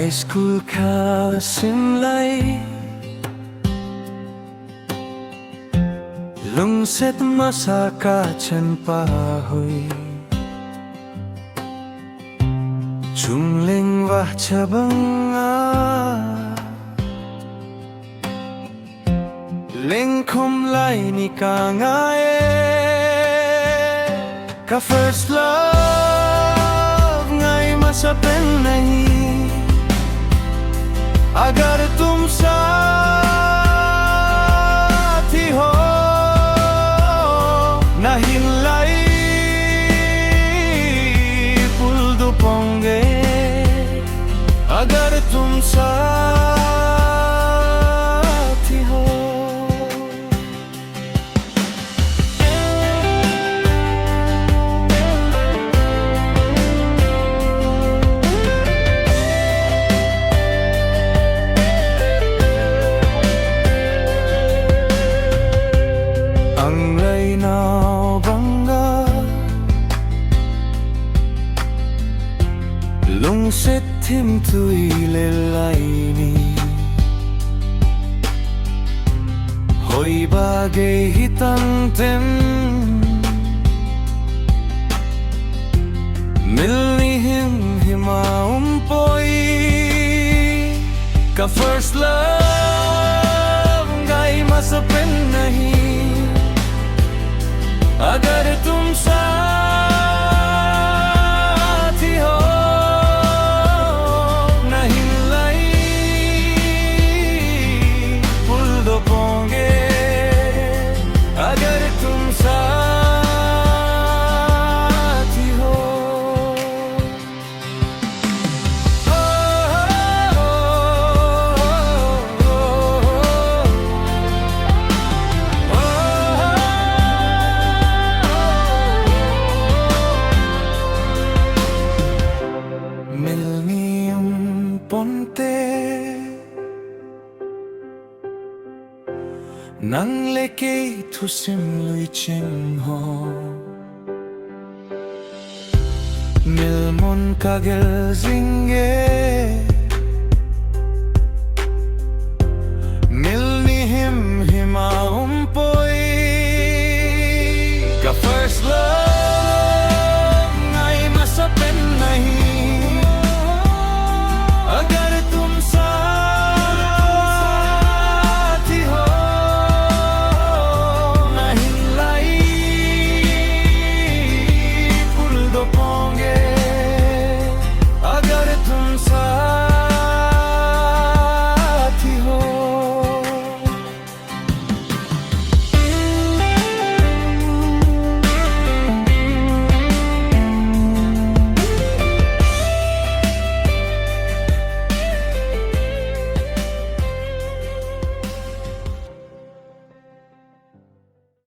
high school ka simlay lungset masaka chan pahoy chungling wah chabanga lengkhom lai ni ka ngae ka first love ngai masapen nahi अगर तुम साथ ही हो नहीं लाई पुल दो पोंगे अगर तुम साथ ही हो lungset thim thui le lai ni hoi ba ge hitan tem milni him hima poi ka first love gai masapen nahi agar tum साथ ही हो nang leke thu sim lui ching ho mil mon kagel zinge